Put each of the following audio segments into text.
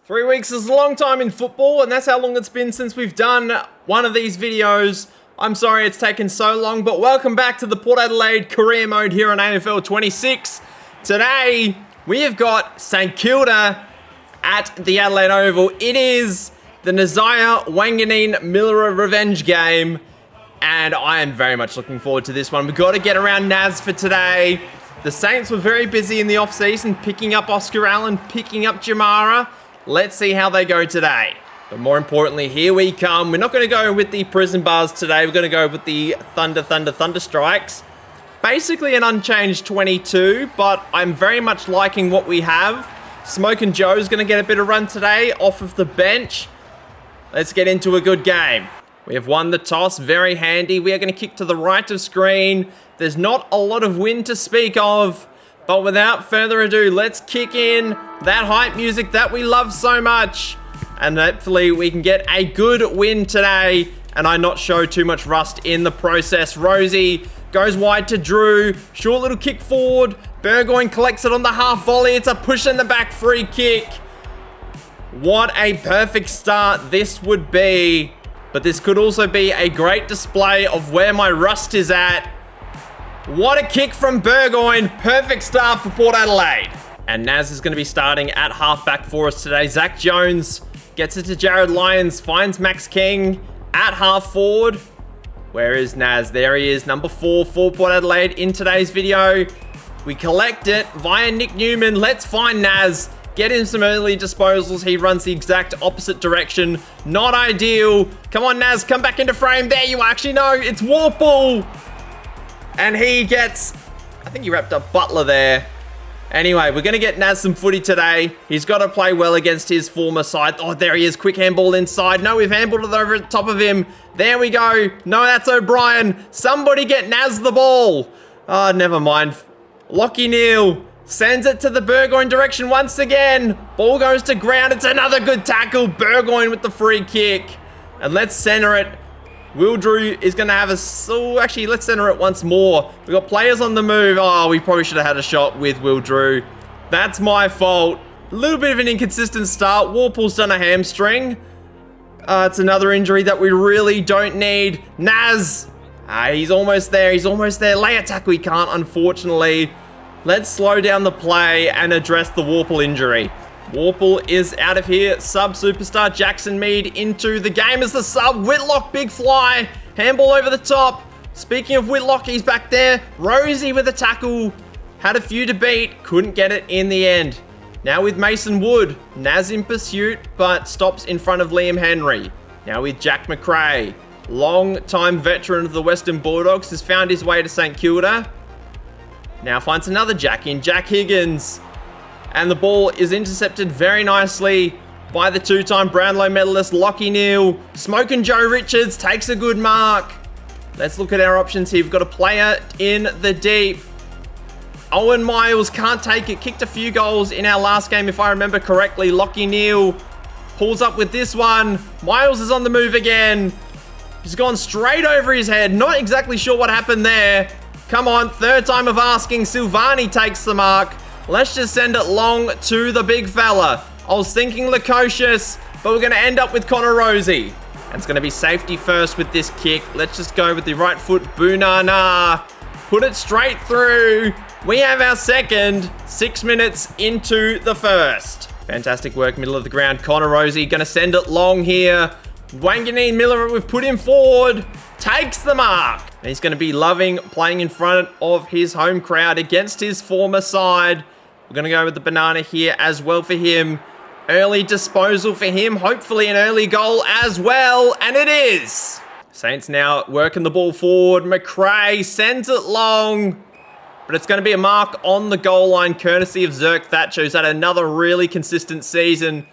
3 weeks is a long time in football, and that's how long it's been since we've done one of these videos. I'm sorry it's taken so long, but welcome back to the Port Adelaide career mode here on AFL 26. Today, we have got St Kilda at the Adelaide Oval. It is the Nazaya Wanganeen Millera revenge game, and I am very much looking forward to this one. We've got to get around Naz for today. The Saints were very busy in the off-season, picking up Oscar Allen, picking up Jamara. Let's see how they go today. But more importantly, here we come. We're not going to go with the prison bars today. We're going to go with the Thunder Strikes. Basically an unchanged 22, but I'm very much liking what we have. Smoke and Joe's going to get a bit of run today off of the bench. Let's get into a good game. We have won the toss, very handy. We are going to kick to the right of screen. There's not a lot of wind to speak of. But without further ado, let's kick in that hype music that we love so much. And hopefully we can get a good win today and I not show too much rust in the process. Rosie goes wide to Drew. Short little kick forward. Burgoyne collects it on the half volley. It's a push in the back free kick. What a perfect start this would be. But this could also be a great display of where my rust is at. What a kick from Burgoyne. Perfect start for Port Adelaide. And Naz is going to be starting at halfback for us today. Zach Jones gets it to Jared Lyons. Finds Max King at half forward. Where is Naz? There he is. Number 4 for Port Adelaide in today's video. We collect it via Nick Newman. Let's find Naz. Get him some early disposals. He runs the exact opposite direction. Not ideal. Come on, Naz. Come back into frame. There you are. Actually, no. It's Warple. And he gets, I think he wrapped up Butler there. Anyway, we're going to get Naz some footy today. He's got to play well against his former side. Oh, there he is. Quick handball inside. No, we've handballed it over the top of him. There we go. No, that's O'Brien. Somebody get Naz the ball. Oh, never mind. Lockie Neal sends it to the Burgoyne direction once again. Ball goes to ground. It's another good tackle. Burgoyne with the free kick. And let's center it. Will Drew is going to have a... So actually, let's center it once more. We've got players on the move. Oh, we probably should have had a shot with Will Drew. That's my fault. A little bit of an inconsistent start. Warple's done a hamstring. It's another injury that we really don't need. Naz. He's almost there. He's almost there. Lay a tackle. He can't, unfortunately. Let's slow down the play and address the Warple injury. Warple is out of here. Sub-superstar Jackson Mead into the game as the sub. Whitlock, big fly. Handball over the top. Speaking of Whitlock, he's back there. Rosie with a tackle. Had a few to beat. Couldn't get it in the end. Now with Mason Wood. Naz in pursuit, but stops in front of Liam Henry. Now with Jack McRae. Long-time veteran of the Western Bulldogs has found his way to St Kilda. Now finds another Jack in Jack Higgins. And the ball is intercepted very nicely by the two-time Brownlow medalist, Lockie Neal. Smoke and Joe Richards takes a good mark. Let's look at our options here. We've got a player in the deep. Owen Miles can't take it. Kicked a few goals in our last game, if I remember correctly. Lockie Neal pulls up with this one. Miles is on the move again. He's gone straight over his head. Not exactly sure what happened there. Come on, third time of asking. Silvani takes the mark. Let's just send it long to the big fella. I was thinking Lukosius, but we're going to end up with Connor Rosie. And it's going to be safety first with this kick. Let's just go with the right foot. Bunana. Put it straight through. We have our second. 6 minutes into the first. Fantastic work, middle of the ground. Connor Rosie going to send it long here. Wanganeen Miller, we've put him forward. Takes the mark. And he's going to be loving playing in front of his home crowd against his former side. We're going to go with the banana here as well for him. Early disposal for him. Hopefully an early goal as well. And it is. Saints now working the ball forward. McRae sends it long. But it's going to be a mark on the goal line courtesy of Zerk Thatcher, who's had another really consistent season.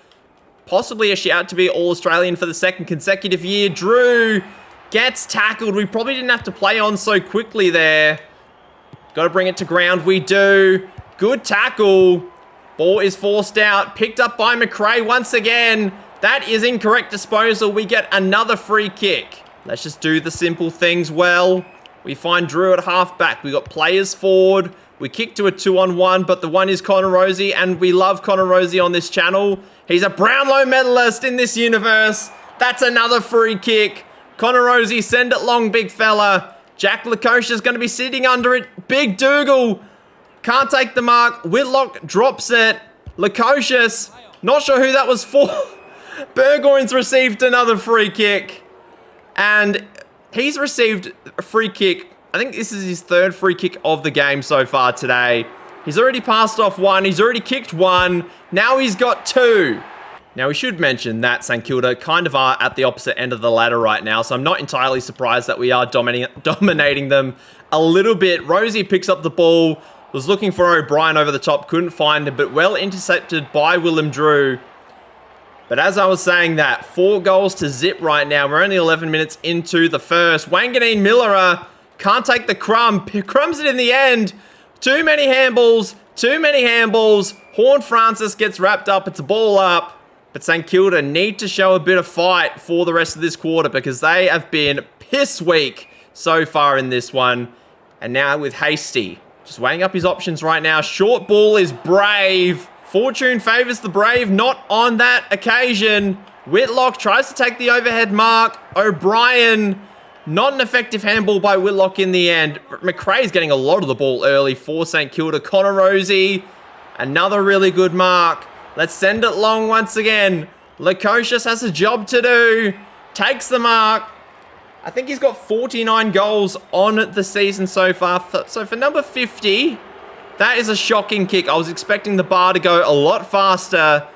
Possibly a shout to be All-Australian for the second consecutive year. Drew gets tackled. We probably didn't have to play on so quickly there. Got to bring it to ground. We do. Good tackle. Ball is forced out. Picked up by McRae once again. That is incorrect disposal. We get another free kick. Let's just do the simple things well. We find Drew at halfback. We got players forward. We kick to a 2-on-1, but the one is Connor Rosie, and we love Connor Rosie on this channel. He's a Brownlow medalist in this universe. That's another free kick. Connor Rosie, send it long, big fella. Jack Lukosia's going to be sitting under it. Big Dougal. Can't take the mark. Whitlock drops it. Lukosius, not sure who that was for. Burgoyne's received another free kick. And he's received a free kick. I think this is his third free kick of the game so far today. He's already passed off one. He's already kicked one. Now he's got two. Now, we should mention that St Kilda kind of are at the opposite end of the ladder right now, so I'm not entirely surprised that we are dominating them a little bit. Rosie picks up the ball, was looking for O'Brien over the top, couldn't find him, but well intercepted by Willem Drew. But as I was saying that, 4 goals to zip right now. We're only 11 minutes into the first. Wanganeen Miller can't take the crumb. Crumbs it in the end. Too many handballs. Too many handballs. Horn Francis gets wrapped up. It's a ball up. But St Kilda need to show a bit of fight for the rest of this quarter because they have been piss weak so far in this one. And now with Hasty, just weighing up his options right now. Short ball is Brave. Fortune favours the Brave, not on that occasion. Whitlock tries to take the overhead mark. O'Brien, not an effective handball by Whitlock in the end. McRae's getting a lot of the ball early for St Kilda. Connor Rosie, another really good mark. Let's send it long once again. Lukosius has a job to do. Takes the mark. I think he's got 49 goals on the season so far. So for number 50, that is a shocking kick. I was expecting the bar to go a lot faster,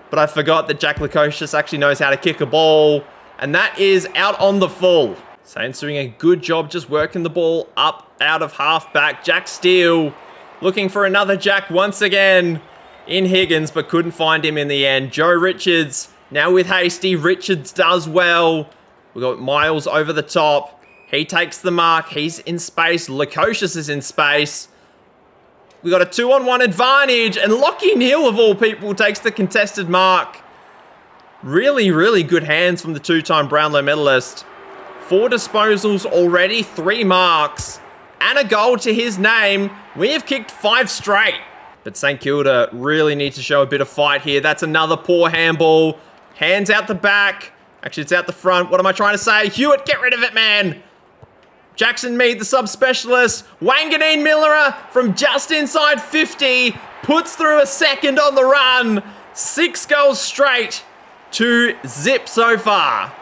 but I forgot that Jack Lukosius actually knows how to kick a ball. And that is out on the full. Saints doing a good job just working the ball up out of half-back. Jack Steele looking for another Jack once again in Higgins, but couldn't find him in the end. Joe Richards now with Hasty. Richards does well. We've got Miles over the top. He takes the mark. He's in space. Lukosius is in space. We got a 2-on-1 advantage, and Lockie Neal, of all people, takes the contested mark. Really, really good hands from the 2-time Brownlow medalist. 4 disposals already, 3 marks, and a goal to his name. We have kicked 5 straight. But St Kilda really need to show a bit of fight here. That's another poor handball. Hands out the back. Actually, it's out the front. What am I trying to say? Hewitt, get rid of it, man. Jackson Mead, the sub-specialist. Wanganeen Miller from just inside 50. Puts through a second on the run. 6 goals straight to zip so far.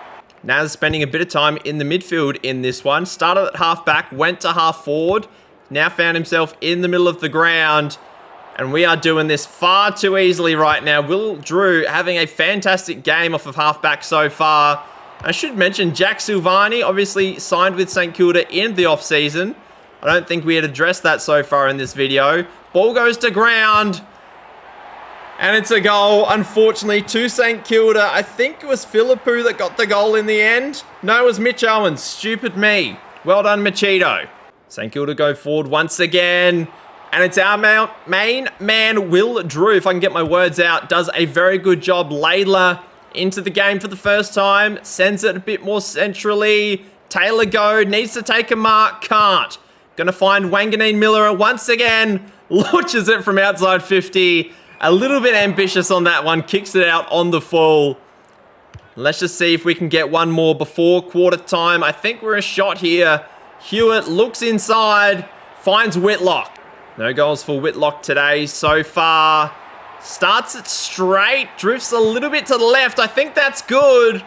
Naz spending a bit of time in the midfield in this one. Started at half-back, went to half-forward. Now found himself in the middle of the ground. And we are doing this far too easily right now. Will Drew having a fantastic game off of halfback so far. I should mention Jack Silvani obviously signed with St Kilda in the off-season. I don't think we had addressed that so far in this video. Ball goes to ground. And it's a goal, unfortunately, to St Kilda. I think it was Philippou that got the goal in the end. No, it was Mitch Owens. Stupid me. Well done, Machito. St Kilda go forward once again. And it's our main man, Will Drew, if I can get my words out, does a very good job. Laidler into the game for the first time. Sends it a bit more centrally. Taylor Goad needs to take a mark. Can't. Going to find Wanganeen Miller once again. Launches it from outside 50. A little bit ambitious on that one. Kicks it out on the full. Let's just see if we can get one more before quarter time. I think we're a shot here. Hewitt looks inside. Finds Whitlock. No goals for Whitlock today so far. Starts it straight. Drifts a little bit to the left. I think that's good.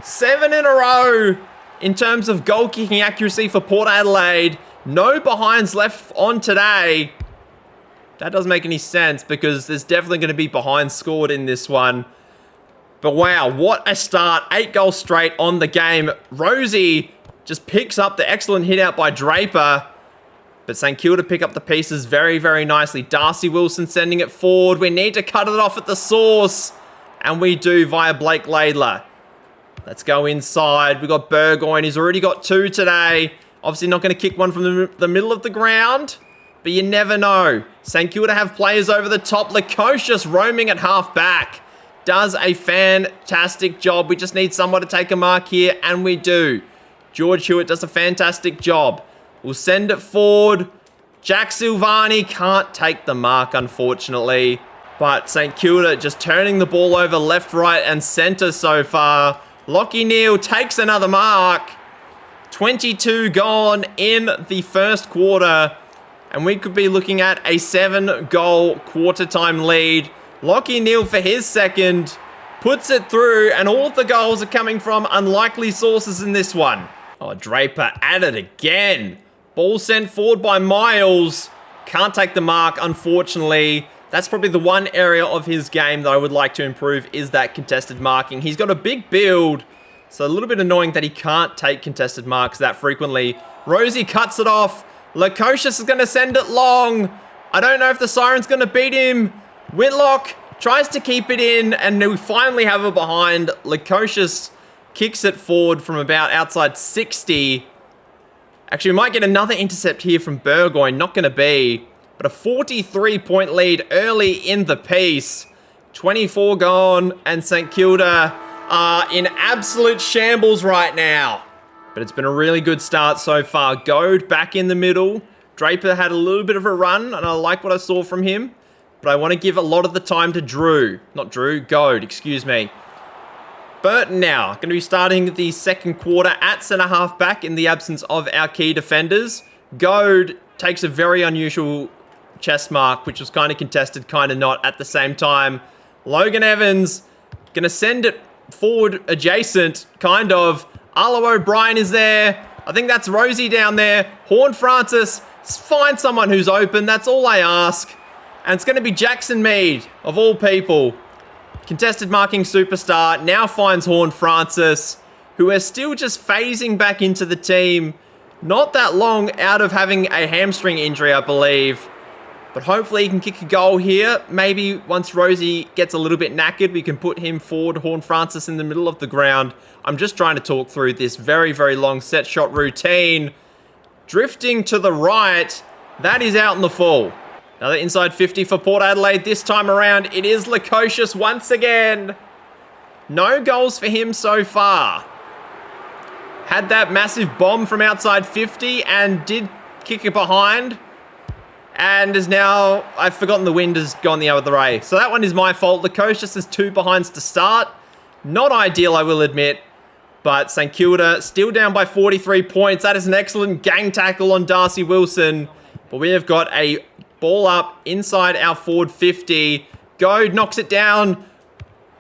7 in a row in terms of goal kicking accuracy for Port Adelaide. No behinds left on today. That doesn't make any sense because there's definitely going to be behinds scored in this one. But wow, what a start. 8 goals straight on the game. Rosie just picks up the excellent hit out by Draper. But St Kilda pick up the pieces very, very nicely. Darcy Wilson sending it forward. We need to cut it off at the source. And we do via Blake Laidler. Let's go inside. We've got Burgoyne. He's already got 2 today. Obviously not going to kick one from the middle of the ground. But you never know. St Kilda have players over the top. Lukosius roaming at half-back. Does a fantastic job. We just need someone to take a mark here. And we do. George Hewitt does a fantastic job. We'll send it forward. Jack Silvani can't take the mark, unfortunately. But St Kilda just turning the ball over left, right, and centre so far. Lachie Neale takes another mark. 22 gone in the first quarter. And we could be looking at a 7-goal quarter-time lead. Lachie Neale for his second. Puts it through, and all of the goals are coming from unlikely sources in this one. Oh, Draper at it again. Ball sent forward by Miles. Can't take the mark, unfortunately. That's probably the one area of his game that I would like to improve is that contested marking. He's got a big build, so a little bit annoying that he can't take contested marks that frequently. Rosie cuts it off. Lukosius is going to send it long. I don't know if the siren's going to beat him. Whitlock tries to keep it in, and we finally have it behind. Lukosius kicks it forward from about outside 60. Actually, we might get another intercept here from Burgoyne. Not going to be. But a 43-point lead early in the piece. 24 gone, and St Kilda are in absolute shambles right now. But it's been a really good start so far. Goad back in the middle. Draper had a little bit of a run, and I like what I saw from him. But I want to give a lot of the time to Goad, excuse me. Burton now, going to be starting the second quarter at centre-half back in the absence of our key defenders. Goad takes a very unusual chest mark, which was kind of contested, kind of not at the same time. Logan Evans, going to send it forward adjacent, kind of. Arlo O'Brien is there. I think that's Rosie down there. Horn Francis, find someone who's open, that's all I ask. And it's going to be Jackson Mead, of all people. Contested marking superstar, now finds Horn Francis, who is still just phasing back into the team. Not that long out of having a hamstring injury, I believe. But hopefully he can kick a goal here. Maybe once Rosie gets a little bit knackered, we can put him forward, Horn Francis in the middle of the ground. I'm just trying to talk through this very, very long set shot routine. Drifting to the right, that is out in the full. Another inside 50 for Port Adelaide this time around. It is Lukosius once again. No goals for him so far. Had that massive bomb from outside 50 and did kick it behind. And is now, I've forgotten the wind has gone the other way. So that one is my fault. Lukosius has 2 behinds to start. Not ideal, I will admit. But St Kilda still down by 43 points. That is an excellent gang tackle on Darcy Wilson. But we have got a ball up inside our forward 50. Goad knocks it down.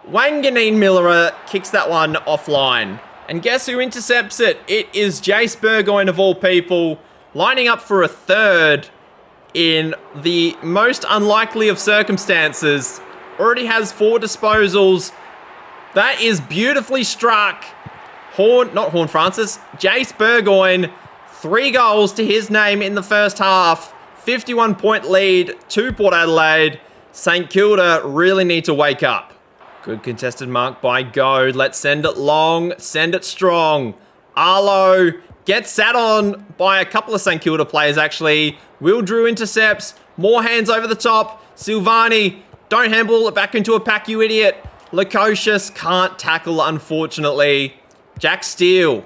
Wanganeen Miller kicks that one offline. And guess who intercepts it? It is Jase Burgoyne of all people, lining up for a third in the most unlikely of circumstances. Already has 4 disposals. That is beautifully struck. Not Francis, Jase Burgoyne, 3 goals to his name in the first half. 51-point lead to Port Adelaide. St Kilda really need to wake up. Good contested mark by Goad. Let's send it long, send it strong. Arlo gets sat on by a couple of St Kilda players, actually. Will Drew intercepts. More hands over the top. Silvani, don't handball it back into a pack, you idiot. Lukosius can't tackle, unfortunately. Jack Steele,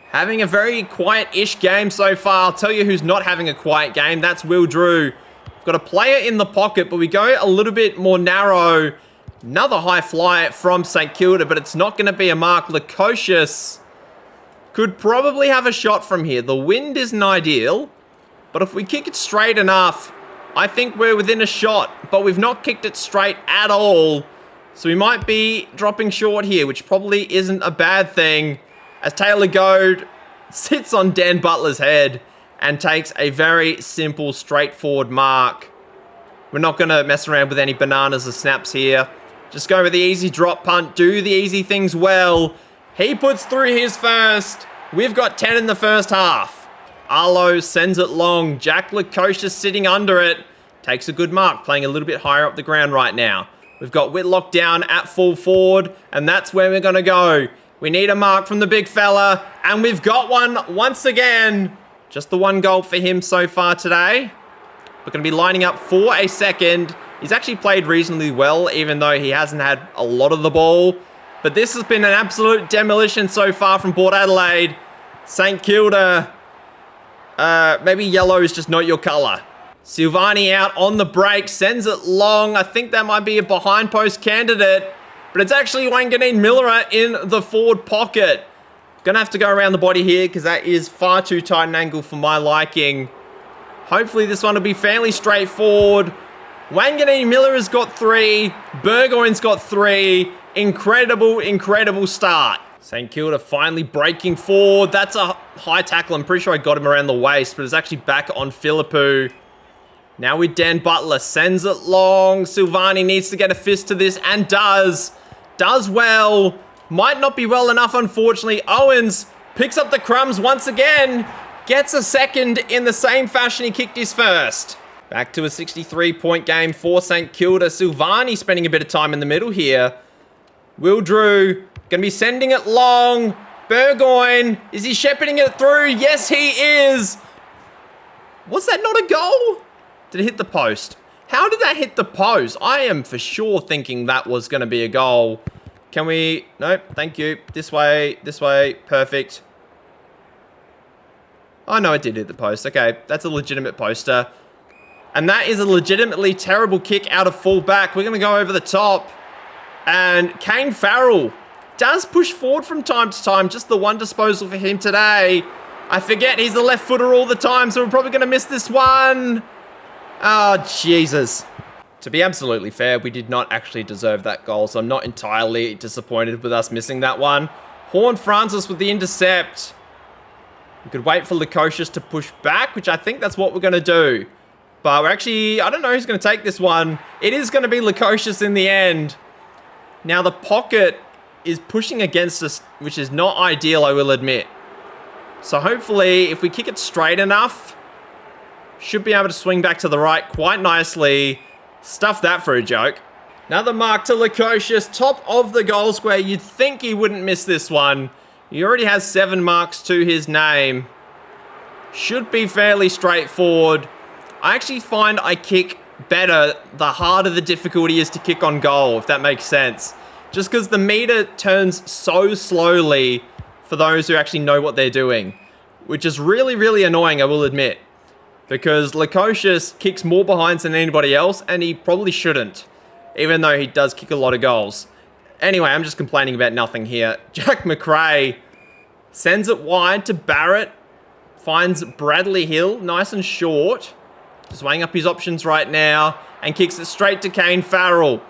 having a very quiet-ish game so far. I'll tell you who's not having a quiet game. That's Will Drew. We've got a player in the pocket, but we go a little bit more narrow. Another high fly from St Kilda, but it's not going to be a mark. Lukosius could probably have a shot from here. The wind isn't ideal, but if we kick it straight enough, I think we're within a shot. But we've not kicked it straight at all, so we might be dropping short here, which probably isn't a bad thing, as Taylor Goad sits on Dan Butler's head and takes a very simple, straightforward mark. We're not going to mess around with any bananas or snaps here. Just go with the easy drop punt, do the easy things well. He puts through his first. We've got 10 in the first half. Arlo sends it long. Jack Lukosius sitting under it. Takes a good mark, playing a little bit higher up the ground right now. We've got Whitlock down at full forward, and that's where we're going to go. We need a mark from the big fella, and we've got one once again. Just the 1 goal for him so far today. We're going to be lining up for a second. He's actually played reasonably well, even though he hasn't had a lot of the ball. But this has been an absolute demolition so far from Port Adelaide. St Kilda, maybe yellow is just not your colour. Silvani out on the break, sends it long. I think that might be a behind post candidate, but it's actually Wanganeen Miller in the forward pocket. Gonna have to go around the body here because that is far too tight an angle for my liking. Hopefully this one will be fairly straightforward. Wanganeen Miller has got 3. Burgoyne's got 3. Incredible, incredible start. St Kilda finally breaking forward. That's a high tackle. I'm pretty sure I got him around the waist, but it's actually back on Philippou. Now with Dan Butler, sends it long. Silvani needs to get a fist to this and does. Does well. Might not be well enough, unfortunately. Owens picks up the crumbs once again. Gets a second in the same fashion he kicked his first. Back to a 63-point game for St Kilda. Silvani spending a bit of time in the middle here. Will Drew gonna be sending it long. Burgoyne, is he shepherding it through? Yes, he is. Was that not a goal? Did it hit the post? How did that hit the post? I am for sure thinking that was gonna be a goal. Can we? Nope, thank you. This way, perfect. Oh no, it did hit the post. Okay, that's a legitimate poster. And that is a legitimately terrible kick out of full back. We're gonna go over the top. And Kane Farrell does push forward from time to time. Just the one disposal for him today. I forget he's the left footer all the time, so we're probably gonna miss this one. Oh, Jesus. To be absolutely fair, we did not actually deserve that goal, so I'm not entirely disappointed with us missing that one. Horne-Francis with the intercept. We could wait for Lukosius to push back, which I think that's what we're going to do. But we're actually, I don't know who's going to take this one. It is going to be Lukosius in the end. Now the pocket is pushing against us, which is not ideal, I will admit. So hopefully, if we kick it straight enough, should be able to swing back to the right quite nicely. Stuff that for a joke. Another mark to Lukosius, top of the goal square. You'd think he wouldn't miss this one. He already has 7 marks to his name. Should be fairly straightforward. I actually find I kick better the harder the difficulty is to kick on goal, if that makes sense. Just because the meter turns so slowly for those who actually know what they're doing. Which is really, really annoying, I will admit. Because Lukosius kicks more behinds than anybody else, and he probably shouldn't. Even though he does kick a lot of goals. Anyway, I'm just complaining about nothing here. Jack McRae sends it wide to Barrett. Finds Bradley Hill, nice and short. Just weighing up his options right now. And kicks it straight to Kane Farrell.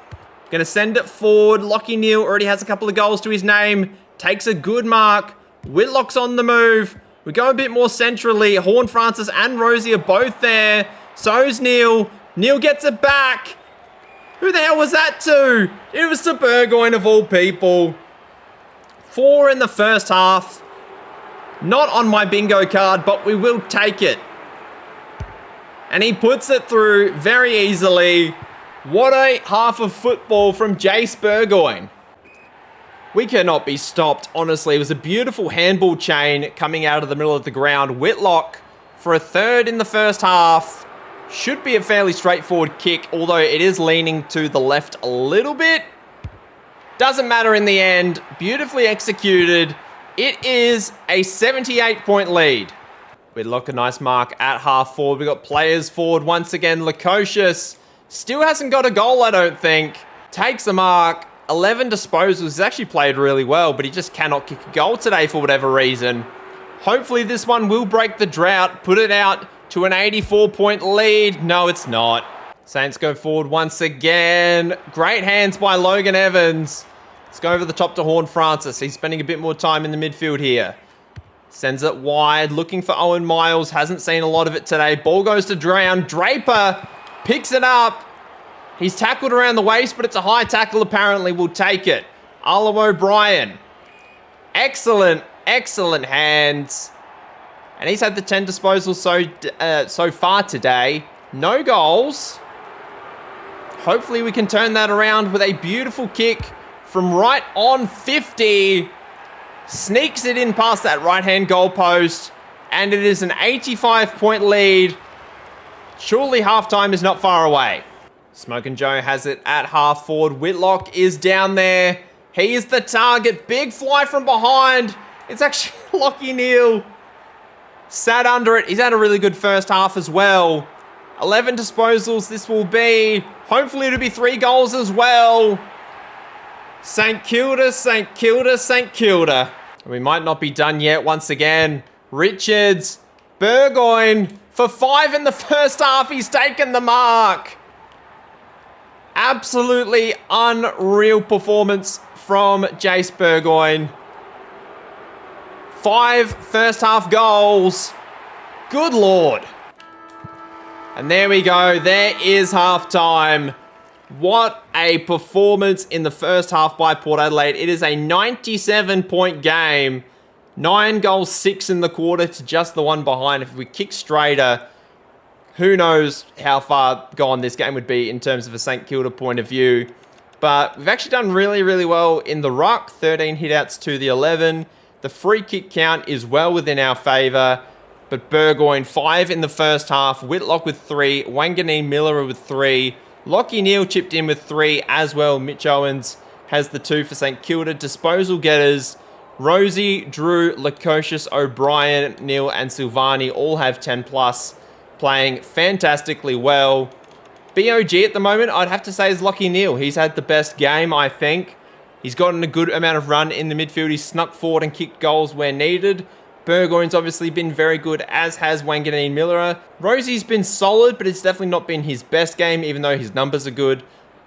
Gonna send it forward. Lockie Neal already has a couple of goals to his name. Takes a good mark. Whitlock's on the move. We go a bit more centrally. Horne-Francis and Rosie are both there. So's Neal. Neal gets it back. Who the hell was that to? It was to Burgoyne of all people. 4 in the first half. Not on my bingo card, but we will take it. And he puts it through very easily. What a half of football from Jase Burgoyne. We cannot be stopped, honestly. It was a beautiful handball chain coming out of the middle of the ground. Whitlock for a third in the first half. Should be a fairly straightforward kick, although it is leaning to the left a little bit. Doesn't matter in the end. Beautifully executed. It is a 78-point lead. Whitlock, a nice mark at half forward. We've got players forward once again. Lukosius still hasn't got a goal, I don't think. Takes a mark. 11 disposals. He's actually played really well, but he just cannot kick a goal today for whatever reason. Hopefully this one will break the drought, put it out to an 84-point lead. No, it's not. Saints go forward once again. Great hands by Logan Evans. Let's go over the top to Horne-Francis. He's spending a bit more time in the midfield here. Sends it wide, looking for Owen Miles. Hasn't seen a lot of it today. Ball goes to Drown. Draper picks it up. He's tackled around the waist, but it's a high tackle apparently. We'll take it. Arlo O'Brien. Excellent, excellent hands. And he's had the 10 disposals so far today. No goals. Hopefully we can turn that around with a beautiful kick from right on 50. Sneaks it in past that right-hand goalpost. And it is an 85-point lead. Surely halftime is not far away. Smokin' Joe has it at half forward. Whitlock is down there. He is the target. Big fly from behind. It's actually Lockie Neal. Sat under it. He's had a really good first half as well. 11 disposals. This will be, hopefully it'll be 3 goals as well. St Kilda, St Kilda, St Kilda. We might not be done yet once again. Richards, Burgoyne for 5 in the first half. He's taken the mark. Absolutely unreal performance from Jase Burgoyne. 5 first half goals. Good Lord. And there we go. There is half time. What a performance in the first half by Port Adelaide. It is a 97-point game. 9 goals, 6 in the quarter to just the one behind. If we kick straighter, who knows how far gone this game would be in terms of a St Kilda point of view. But we've actually done really, really well in the ruck. 13 hitouts to the 11. The free kick count is well within our favour. But Burgoyne, 5 in the first half. Whitlock with 3. Wanganeen Miller with 3. Lockie Neal chipped in with 3 as well. Mitch Owens has the 2 for St Kilda. Disposal getters, Rosie, Drew, Lukosius, O'Brien, Neal and Silvani all have 10 plus, playing fantastically well. BOG at the moment, I'd have to say, is Lockie Neal. He's had the best game, I think. He's gotten a good amount of run in the midfield. He's snuck forward and kicked goals where needed. Burgoyne's obviously been very good, as has Wanganeen Miller. Rosie's been solid, but it's definitely not been his best game, even though his numbers are good.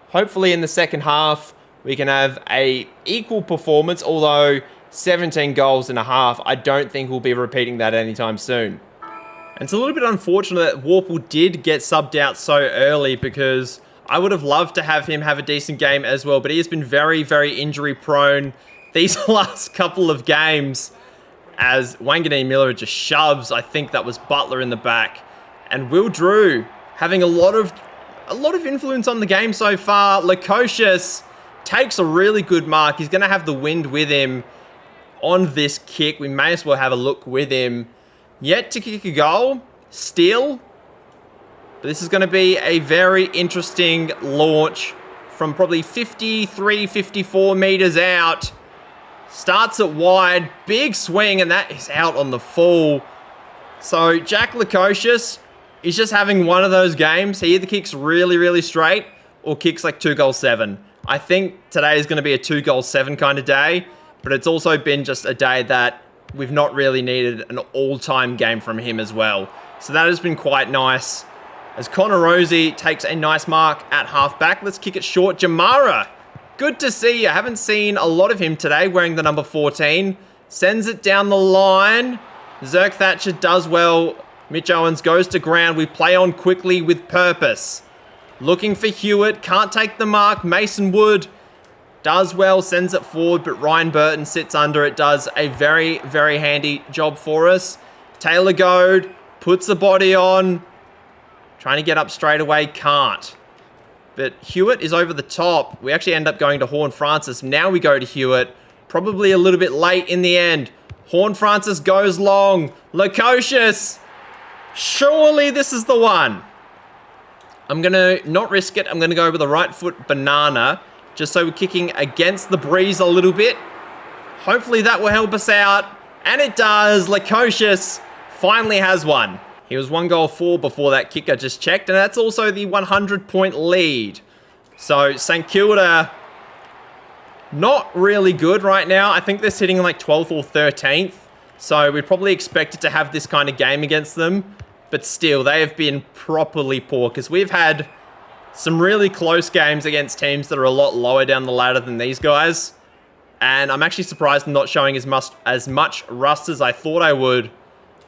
Hopefully in the second half, we can have a equal performance, although 17 goals and a half, I don't think we'll be repeating that anytime soon. And it's a little bit unfortunate that Warple did get subbed out so early, because I would have loved to have him have a decent game as well, but he has been very, very injury prone these last couple of games, as Wanganeen Miller just shoves. I think that was Butler in the back. And Will Drew having a lot of influence on the game so far. Lukosius takes a really good mark. He's going to have the wind with him on this kick. We may as well have a look with him. Yet to kick a goal. Still. But this is going to be a very interesting launch from probably 53, 54 meters out. Starts it wide, big swing, and that is out on the full. So Jack Lukosius is just having one of those games. He either kicks really, really straight or kicks like 2-goal-7. I think today is going to be a 2-goal-7 kind of day, but it's also been just a day that we've not really needed an all-time game from him as well. So that has been quite nice. As Connor Rosie takes a nice mark at halfback, let's kick it short. Jamara. Good to see you. I haven't seen a lot of him today wearing the number 14. Sends it down the line. Zerk Thatcher does well. Mitch Owens goes to ground. We play on quickly with purpose. Looking for Hewitt. Can't take the mark. Mason Wood does well. Sends it forward, but Ryan Burton sits under it. Does a very, very handy job for us. Taylor Goad puts the body on. Trying to get up straight away. Can't. But Hewitt is over the top. We actually end up going to Horne-Francis. Now we go to Hewitt. Probably a little bit late in the end. Horne-Francis goes long. Lukosius. Surely this is the one. I'm going to not risk it. I'm going to go with the right foot banana. Just so we're kicking against the breeze a little bit. Hopefully that will help us out. And it does. Lukosius finally has one. He was 1 goal 4 before that kick I just checked, and that's also the 100-point lead. So St Kilda, not really good right now. I think they're sitting in like 12th or 13th. So we probably expected to have this kind of game against them. But still, they have been properly poor, because we've had some really close games against teams that are a lot lower down the ladder than these guys. And I'm actually surprised I'm not showing as much rust as I thought I would,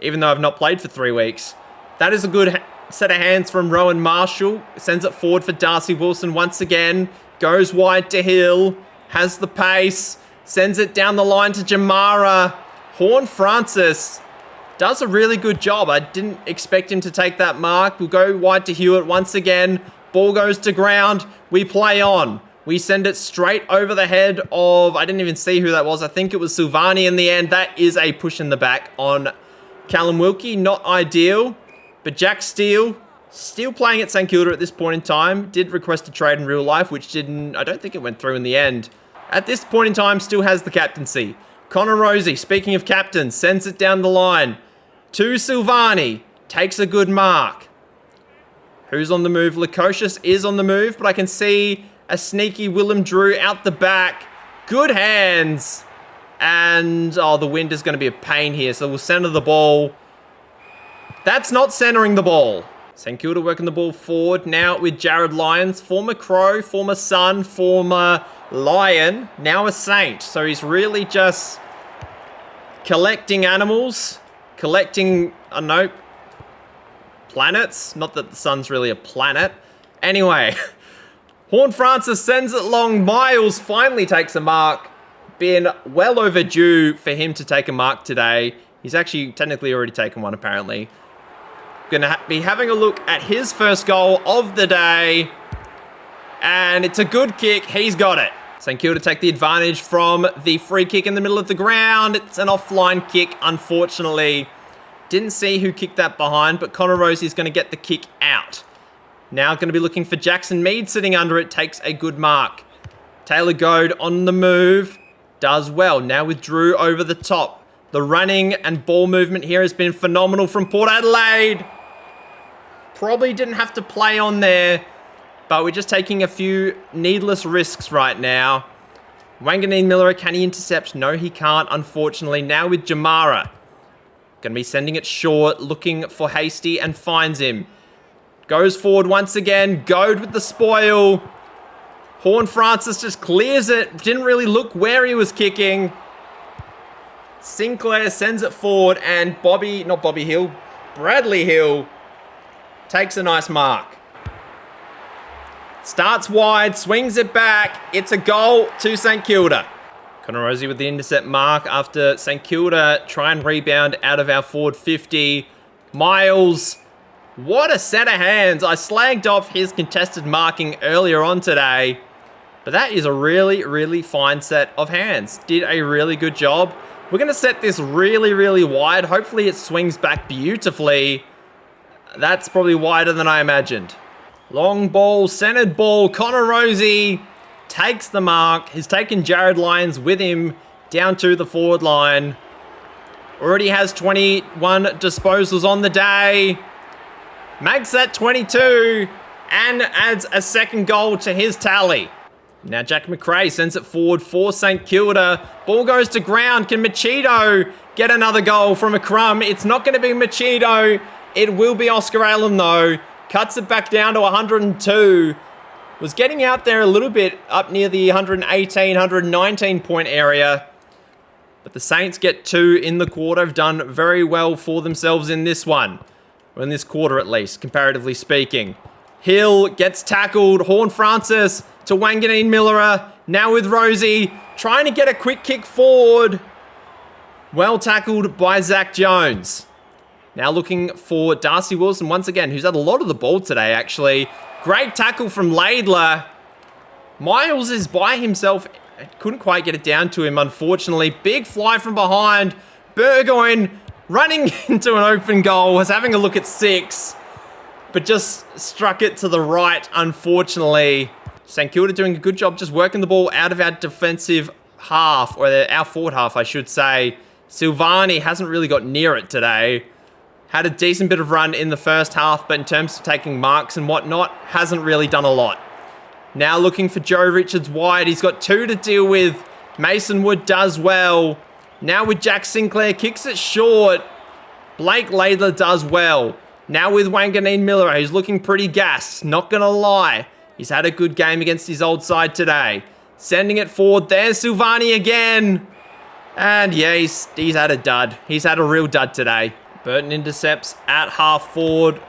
even though I've not played for 3 weeks. That is a good set of hands from Rowan Marshall. Sends it forward for Darcy Wilson once again. Goes wide to Hill. Has the pace. Sends it down the line to Jamara. Horne-Francis does a really good job. I didn't expect him to take that mark. We'll go wide to Hewitt once again. Ball goes to ground. We play on. We send it straight over the head of, I didn't even see who that was. I think it was Silvani in the end. That is a push in the back on Callum Wilkie. Not ideal. But Jack Steele, still playing at St Kilda at this point in time. Did request a trade in real life, which I don't think it went through in the end. At this point in time, still has the captaincy. Connor Rosie, speaking of captains, sends it down the line to Silvani. Takes a good mark. Who's on the move? Lukosius is on the move, but I can see a sneaky Willem Drew out the back. Good hands. And, oh, the wind is going to be a pain here, so we'll center the ball. That's not centering the ball. St Kilda working the ball forward now with Jared Lyons. Former Crow, former Sun, former Lion, now a Saint. So he's really just collecting animals, collecting, I don't know, planets. Not that the Sun's really a planet. Anyway, Horne-Francis sends it long. Miles finally takes a mark. Been well overdue for him to take a mark today. He's actually technically already taken one, apparently. Gonna be having a look at his first goal of the day. And it's a good kick. He's got it. St Kilda take the advantage from the free kick in the middle of the ground. It's an offline kick, unfortunately. Didn't see who kicked that behind, but Connor Rosie's going to get the kick out. Now going to be looking for Jackson Mead sitting under it. Takes a good mark. Taylor Goad on the move. Does well. Now with Drew over the top. The running and ball movement here has been phenomenal from Port Adelaide. Probably didn't have to play on there, but we're just taking a few needless risks right now. Wanganeen Miller, can he intercept? No, he can't, unfortunately. Now with Jamara. Going to be sending it short, looking for Hasty, and finds him. Goes forward once again. Goad with the spoil. Horne-Francis just clears it. Didn't really look where he was kicking. Sinclair sends it forward, and Bradley Hill takes a nice mark. Starts wide, swings it back. It's a goal to St Kilda. Connor Rosie with the intercept mark after St Kilda try and rebound out of our forward 50. Miles, what a set of hands. I slagged off his contested marking earlier on today, but that is a really, really fine set of hands. Did a really good job. We're going to set this really, really wide. Hopefully it swings back beautifully. That's probably wider than I imagined. Long ball, centered ball. Connor Rosie takes the mark. He's taken Jared Lyons with him down to the forward line. Already has 21 disposals on the day. Makes that 22 and adds a second goal to his tally. Now Jack McRae sends it forward for St Kilda. Ball goes to ground. Can Machito get another goal from a crumb? It's not going to be Machito. It will be Oscar Allen though. Cuts it back down to 102. Was getting out there a little bit up near the 118, 119 point area. But the Saints get 2 in the quarter. Have done very well for themselves in this one. Or in this quarter at least, comparatively speaking. Hill gets tackled. Horne-Francis to Wanganeen Miller. Now with Rosie. Trying to get a quick kick forward. Well tackled by Zach Jones. Now looking for Darcy Wilson once again, who's had a lot of the ball today, actually. Great tackle from Laidler. Miles is by himself. Couldn't quite get it down to him, unfortunately. Big fly from behind. Burgoyne running into an open goal. Was having a look at 6. But just struck it to the right, unfortunately. St Kilda doing a good job just working the ball out of our defensive half. Or our forward half, I should say. Silvani hasn't really got near it today. Had a decent bit of run in the first half, but in terms of taking marks and whatnot, hasn't really done a lot. Now looking for Joe Richards wide. He's got 2 to deal with. Mason Wood does well. Now with Jack Sinclair, kicks it short. Blake Laidler does well. Now with Wanganeen Miller, he's looking pretty gassed. Not going to lie. He's had a good game against his old side today. Sending it forward. There's Silvani again. And yeah, he's had a dud. He's had a real dud today. Burton intercepts at half forward.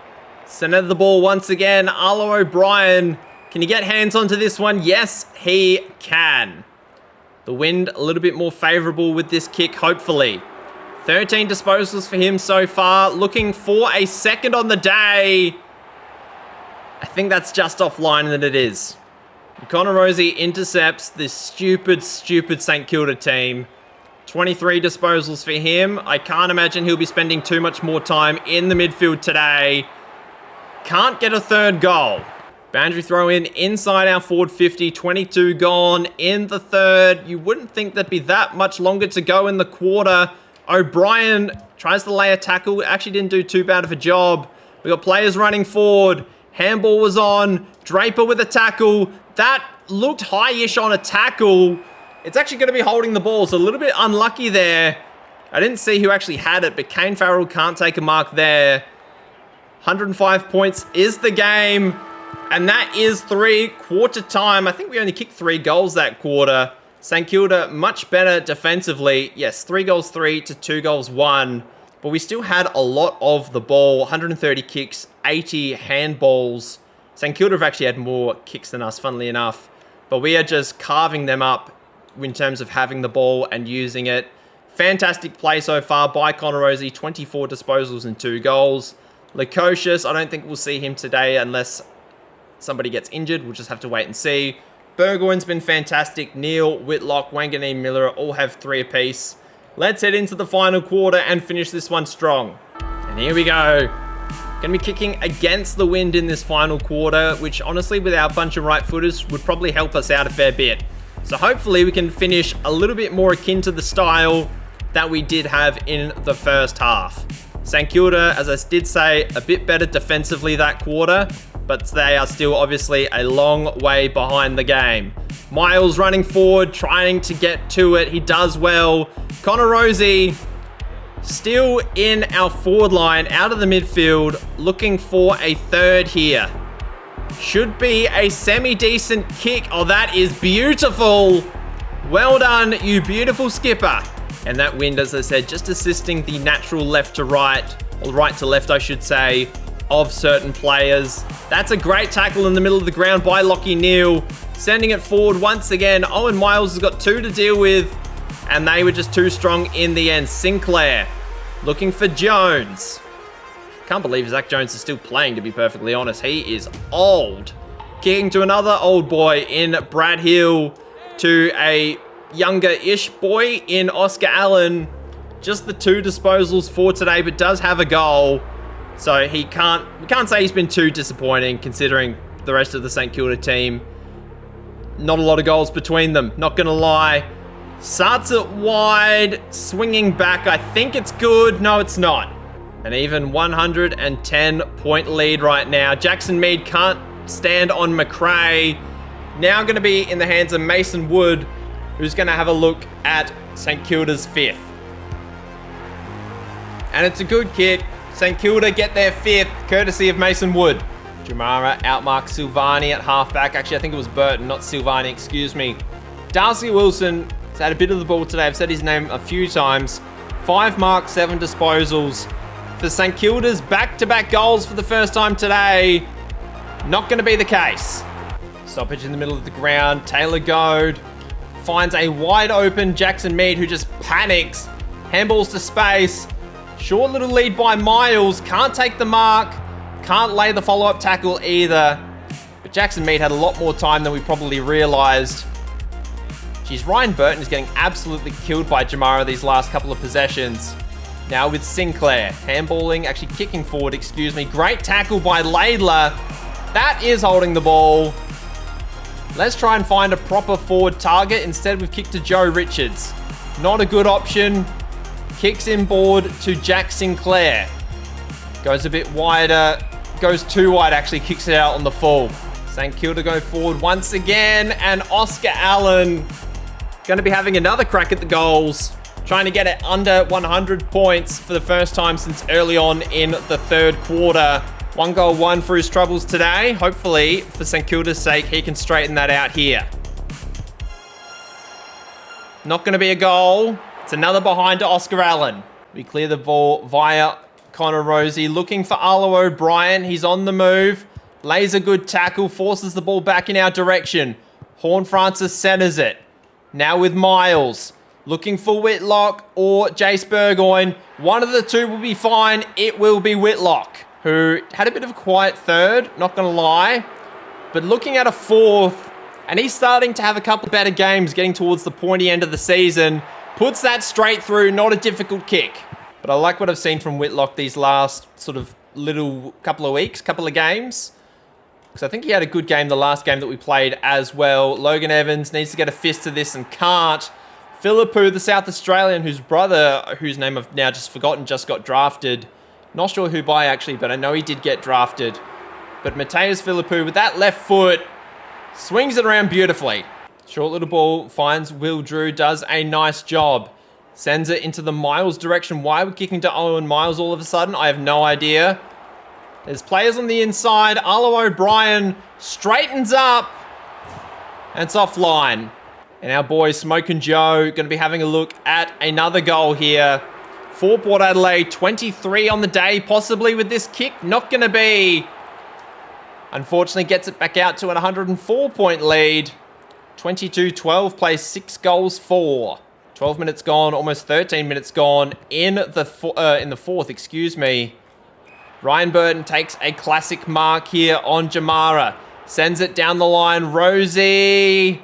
Centered the ball once again. Arlo O'Brien. Can he get hands onto this one? Yes, he can. The wind a little bit more favourable with this kick, hopefully. 13 disposals for him so far. Looking for a second on the day. I think that's just offline than it is. Connor Rosie intercepts this stupid St Kilda team. 23 disposals for him. I can't imagine he'll be spending too much more time in the midfield today. Can't get a third goal. Boundary throw in inside our forward 50. 22 gone in the third. You wouldn't think there'd be that much longer to go in the quarter. O'Brien tries to lay a tackle. Actually didn't do too bad of a job. We got players running forward. Handball was on. Draper with a tackle. That looked high-ish on a tackle. It's actually going to be holding the ball, so a little bit unlucky there. I didn't see who actually had it, but Kane Farrell can't take a mark there. 105 points is the game, and that is quarter time. I think we only kicked 3 goals that quarter. St Kilda much better defensively. Yes, 3 goals 3 to 2 goals 1. But we still had a lot of the ball. 130 kicks, 80 handballs. St Kilda have actually had more kicks than us, funnily enough. But we are just carving them up in terms of having the ball and using it. Fantastic play so far by Connor Rozee. 24 disposals and 2 goals. Lukosius, I don't think we'll see him today unless somebody gets injured. We'll just have to wait and see. Burgoyne's been fantastic. Neil, Whitlock, Wanganeen, Miller all have 3 apiece. Let's head into the final quarter and finish this one strong. And here we go. Going to be kicking against the wind in this final quarter, which honestly with our bunch of right footers would probably help us out a fair bit. So hopefully we can finish a little bit more akin to the style that we did have in the first half. St Kilda, as I did say, a bit better defensively that quarter, but they are still obviously a long way behind the game. Miles running forward, trying to get to it. He does well. Connor Rozee still in our forward line, out of the midfield, looking for a third here. Should be a semi-decent kick. Oh, that is beautiful. Well done, you beautiful skipper. And that wind, as I said, just assisting the natural left to right, or right to left, I should say, of certain players. That's a great tackle in the middle of the ground by Lachie Neale. Sending it forward once again. Owen Miles has got 2 to deal with, and they were just too strong in the end. Sinclair looking for Jones. Can't believe Zach Jones is still playing, to be perfectly honest. He is old. Kicking to another old boy in Brad Hill, to a younger-ish boy in Oscar Allen. Just the 2 disposals for today, but does have a goal. So we can't say he's been too disappointing considering the rest of the St Kilda team. Not a lot of goals between them, not going to lie. Starts it wide, swinging back. I think it's good. No, it's not. An even 110-point lead right now. Jackson Mead can't stand on McRae. Now going to be in the hands of Mason Wood, who's going to have a look at St Kilda's 5th. And it's a good kick. St Kilda get their 5th, courtesy of Mason Wood. Jamara outmarks Silvani at halfback. Actually, I think it was Burton, not Silvani, excuse me. Darcy Wilson has had a bit of the ball today. I've said his name a few times. 5 marks, 7 disposals. For St Kilda's back-to-back goals for the first time today, not going to be the case. Stoppage in the middle of the ground. Taylor Goad finds a wide open Jackson Mead, who just panics. Handballs to space. Short little lead by Miles. Can't take the mark. Can't lay the follow-up tackle either. But Jackson Mead had a lot more time than we probably realised. Geez, Ryan Burton is getting absolutely killed by Jamara these last couple of possessions. Now with Sinclair. Handballing, actually kicking forward, excuse me. Great tackle by Laidler. That is holding the ball. Let's try and find a proper forward target. Instead, we've kicked to Joe Richards. Not a good option. Kicks inboard to Jack Sinclair. Goes a bit wider. Goes too wide, actually. Kicks it out on the full. St Kilda go forward once again. And Oscar Allen going to be having another crack at the goals. Trying to get it under 100 points for the first time since early on in the 3rd quarter. 1 goal, 1 for his troubles today. Hopefully, for St Kilda's sake, he can straighten that out here. Not going to be a goal. It's another behind to Oscar Allen. We clear the ball via Connor Rozee. Looking for Arlo O'Brien. He's on the move. Lays a good tackle. Forces the ball back in our direction. Horn Francis centers it. Now with Miles. Looking for Whitlock or Jase Burgoyne. One of the 2 will be fine. It will be Whitlock, who had a bit of a quiet 3rd, not going to lie. But looking at a 4th, and he's starting to have a couple of better games getting towards the pointy end of the season. Puts that straight through, not a difficult kick. But I like what I've seen from Whitlock these last sort of little couple of weeks, couple of games. Because I think he had a good game the last game that we played as well. Logan Evans needs to get a fist to this and can't. Philippou, the South Australian, whose brother, whose name I've now just forgotten, just got drafted. Not sure who by actually, but I know he did get drafted. But Mateus Philippou with that left foot swings it around beautifully. Short little ball finds Will Drew, does a nice job. Sends it into the Miles direction. Why we're kicking to Owen Miles all of a sudden, I have no idea. There's players on the inside. Arlo O'Brien straightens up. And it's offline. And our boy Smoke and Joe going to be having a look at another goal here for Port Adelaide. 23 on the day, possibly with this kick. Not going to be. Unfortunately, gets it back out to an 104-point lead. 22-12, plays 6 goals for. 12 minutes gone, almost 13 minutes gone in the fourth, excuse me. Ryan Burton takes a classic mark here on Jamara. Sends it down the line. Rosie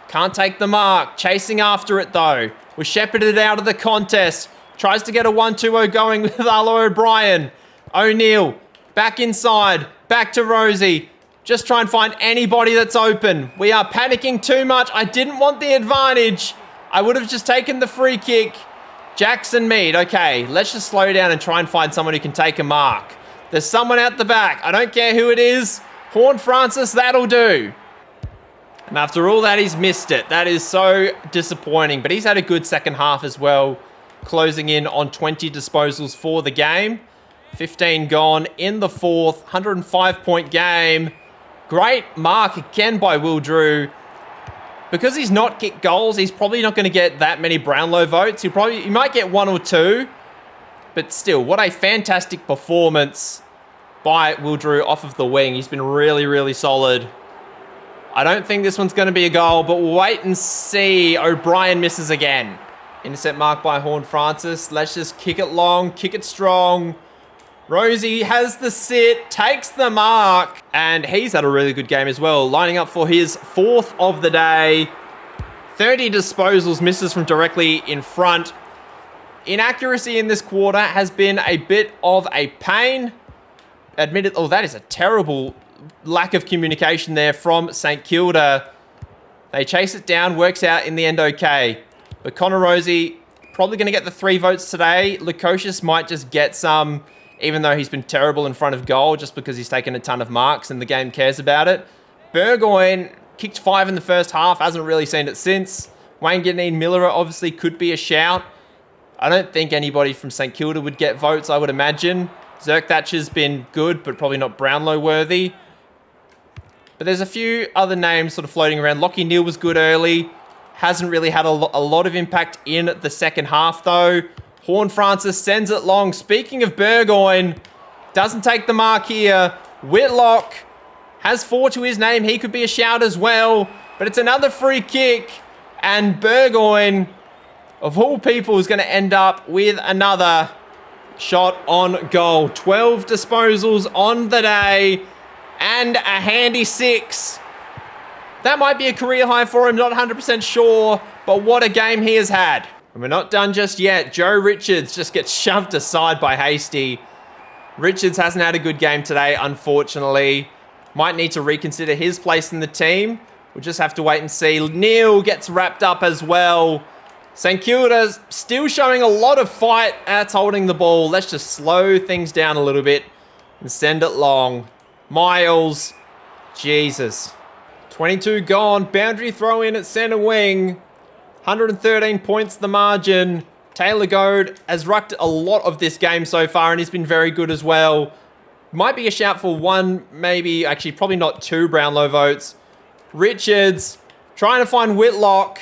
can't take the mark. Chasing after it, though. Was shepherded out of the contest. Tries to get a 1-2-0 going with Arlo O'Brien. O'Neill back inside. Back to Rosie. Just try and find anybody that's open. We are panicking too much. I didn't want the advantage. I would have just taken the free kick. Jackson Mead. Okay, let's just slow down and try and find someone who can take a mark. There's someone out the back. I don't care who it is. Horn Francis, that'll do. And after all that, he's missed it. That is so disappointing. But he's had a good second half as well. Closing in on 20 disposals for the game. 15 gone in the fourth. 105-point game. Great mark again by Will Drew. Because he's not kicked goals, he's probably not going to get that many Brownlow votes. He might get 1 or 2. But still, what a fantastic performance by Will Drew off of the wing. He's been really, really solid. I don't think this one's going to be a goal, but we'll wait and see. O'Brien misses again. Intercept mark by Horn Francis. Let's just kick it long, kick it strong. Rosie has the sit, takes the mark, and he's had a really good game as well, lining up for his 4th of the day. 30 disposals, misses from directly in front. Inaccuracy in this quarter has been a bit of a pain. Admitted, oh, that is a terrible lack of communication there from St Kilda. They chase it down, works out in the end okay. But Connor Rosie probably going to get the 3 votes today. Lukosius might just get some, even though he's been terrible in front of goal, just because he's taken a ton of marks and the game cares about it. Burgoyne kicked 5 in the first half, hasn't really seen it since. Wayne Miller obviously could be a shout. I don't think anybody from St Kilda would get votes, I would imagine. Zerk Thatcher's been good, but probably not Brownlow worthy. But there's a few other names sort of floating around. Lockie Neal was good early. Hasn't really had a lot of impact in the second half, though. Horn Francis sends it long. Speaking of Burgoyne, doesn't take the mark here. Whitlock has 4 to his name. He could be a shout as well. But it's another free kick. And Burgoyne, of all people, is going to end up with another shot on goal. 12 disposals on the day and a handy 6. That might be a career high for him, not 100% sure, but what a game he has had. And we're not done just yet. Joe Richards just gets shoved aside by Hasty. Richards hasn't had a good game today, unfortunately. Might need to reconsider his place in the team. We'll just have to wait and see. Neil gets wrapped up as well. St Kilda's still showing a lot of fight. That's holding the ball. Let's just slow things down a little bit and send it long. Miles. Jesus. 22 gone. Boundary throw in at centre wing. 113 points the margin. Taylor Goad has rucked a lot of this game so far and he's been very good as well. Might be a shout for 1, maybe, actually probably not 2 Brownlow votes. Richards trying to find Whitlock.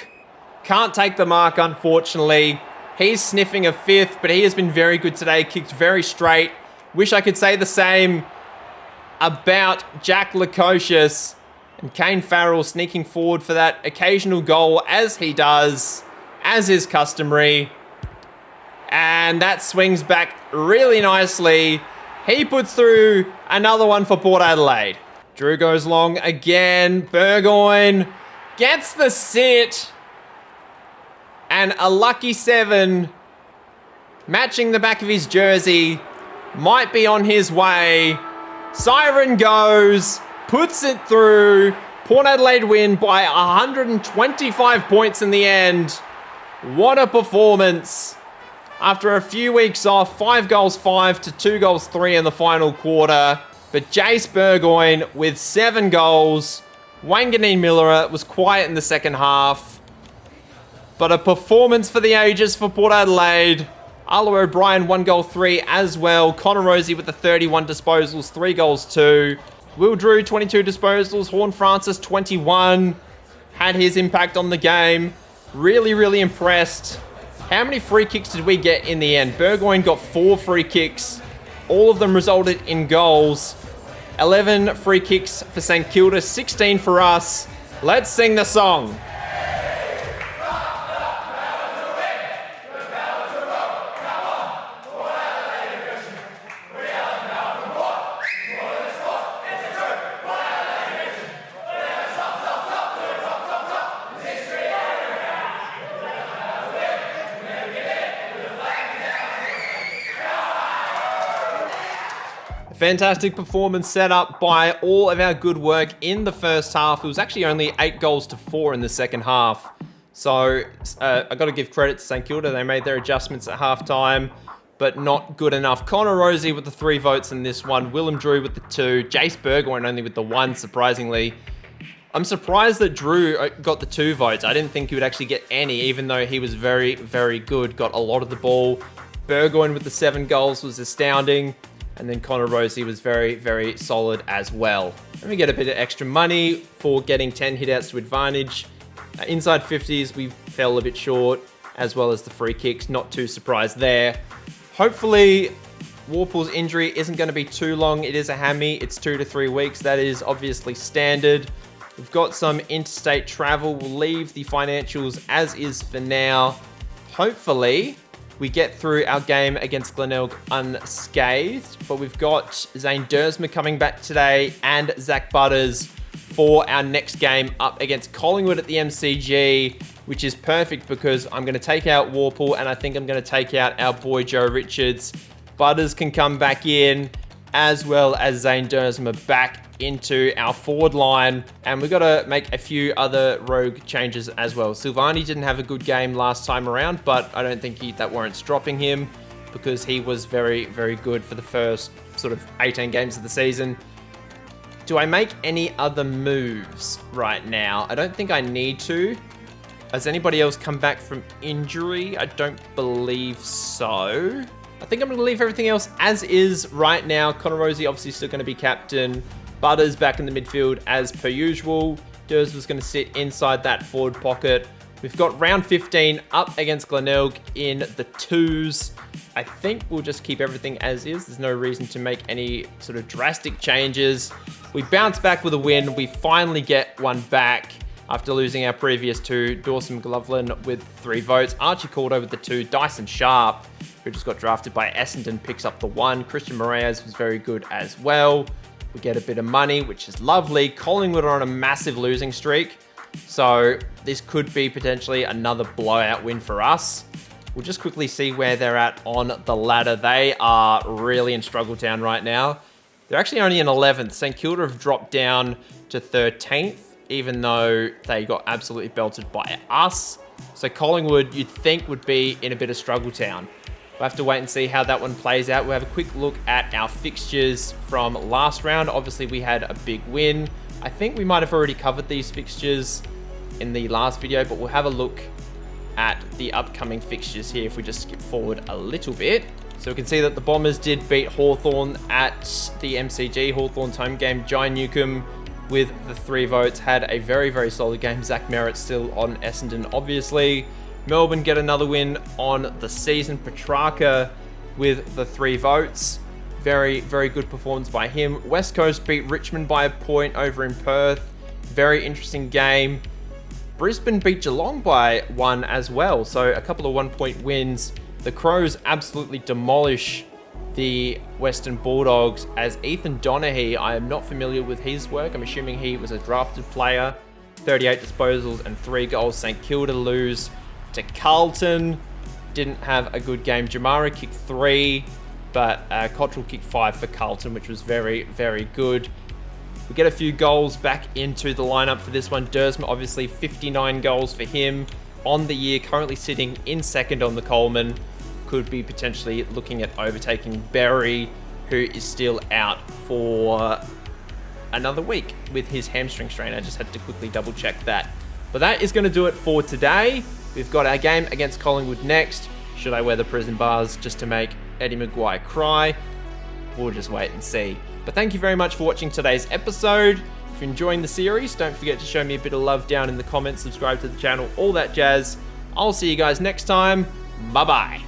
Can't take the mark, unfortunately. He's sniffing a 5th, but he has been very good today. Kicked very straight. Wish I could say the same about Jack Lukosius. And Kane Farrell sneaking forward for that occasional goal, as he does, as is customary. And that swings back really nicely. He puts through another one for Port Adelaide. Drew goes long again. Burgoyne gets the sit. And a lucky 7, matching the back of his jersey, might be on his way. Siren goes, puts it through. Port Adelaide win by 125 points in the end. What a performance. After a few weeks off, 5 goals 5 to 2 goals 3 in the final quarter. But Jase Burgoyne with 7 goals. Wanganeen Miller was quiet in the second half. But a performance for the ages for Port Adelaide. Arlo O'Brien, 1 goal, 3 as well. Connor Rosie with the 31 disposals, 3 goals, 2. Will Drew, 22 disposals. Horn Francis, 21. Had his impact on the game. Really, really impressed. How many free kicks did we get in the end? Burgoyne got 4 free kicks. All of them resulted in goals. 11 free kicks for St Kilda, 16 for us. Let's sing the song. Fantastic performance set up by all of our good work in the first half. It was actually only 8 goals to 4 in the second half. So I got to give credit to St Kilda. They made their adjustments at halftime, but not good enough. Connor Rosie with the 3 votes in this one. Willem Drew with the 2. Jase Burgoyne only with the 1, surprisingly. I'm surprised that Drew got the 2 votes. I didn't think he would actually get any, even though he was very, very good. Got a lot of the ball. Burgoyne with the 7 goals was astounding. And then Connor Rosie was very, very solid as well. And we get a bit of extra money for getting 10 hitouts to advantage. Inside 50s, we fell a bit short, as well as the free kicks. Not too surprised there. Hopefully, Warple's injury isn't going to be too long. It is a hammy. It's 2 to 3 weeks. That is obviously standard. We've got some interstate travel. We'll leave the financials as is for now. Hopefully, we get through our game against Glenelg unscathed, but we've got Zane Dersma coming back today and Zach Butters for our next game up against Collingwood at the MCG, which is perfect because I'm going to take out Warple and I think I'm going to take out our boy Joe Richards. Butters can come back in, as well as Zane Dersma back into our forward line, and we've got to make a few other rogue changes as well. Silvani didn't have a good game last time around, but I don't think that warrants dropping him because he was very, very good for the first sort of 18 games of the season. Do I make any other moves right now? I don't think I need to. Has anybody else come back from injury? I don't believe so. I think I'm going to leave everything else as is right now. Connor Rosie obviously still going to be captain. Butters back in the midfield as per usual. Durs was going to sit inside that forward pocket. We've got round 15 up against Glenelg in the 2s. I think we'll just keep everything as is. There's no reason to make any sort of drastic changes. We bounce back with a win. We finally get one back after losing our previous 2. Dawson McLaughlin with 3 votes. Archie Calder with the 2. Dyson Sharp, who just got drafted by Essendon, picks up the 1. Christian Moraes was very good as well. We get a bit of money, which is lovely. Collingwood are on a massive losing streak, so this could be potentially another blowout win for us. We'll just quickly see where they're at on the ladder. They are really in struggle town right now. They're actually only in 11th. St Kilda have dropped down to 13th, even though they got absolutely belted by us. So Collingwood, you'd think, would be in a bit of struggle town. We'll have to wait and see how that one plays out. We'll have a quick look at our fixtures from last round. Obviously, we had a big win. I think we might have already covered these fixtures in the last video, but we'll have a look at the upcoming fixtures here if we just skip forward a little bit. So we can see that the Bombers did beat Hawthorn at the MCG. Hawthorn's home game. Jai Newcomb with the 3 votes had a very, very solid game. Zach Merritt still on Essendon, obviously. Melbourne get another win on the season. Petrarca with the 3 votes. Very, very good performance by him. West Coast beat Richmond by a point over in Perth. Very interesting game. Brisbane beat Geelong by 1 as well. So a couple of 1-point wins. The Crows absolutely demolish the Western Bulldogs as Ethan Donaghy. I am not familiar with his work. I'm assuming he was a drafted player. 38 disposals and 3 goals. St Kilda lose to Carlton. Didn't have a good game. Jamara kicked 3, but Cottrell kicked 5 for Carlton, which was very, very good. We get a few goals back into the lineup for this one. Dersma, obviously 59 goals for him on the year, currently sitting in second on the Coleman. Could be potentially looking at overtaking Berry who is still out for another week with his hamstring strain. I just had to quickly double check that. But that is going to do it for today. We've got our game against Collingwood next. Should I wear the prison bars just to make Eddie Maguire cry? We'll just wait and see. But thank you very much for watching today's episode. If you're enjoying the series, don't forget to show me a bit of love down in the comments, subscribe to the channel, all that jazz. I'll see you guys next time. Bye-bye.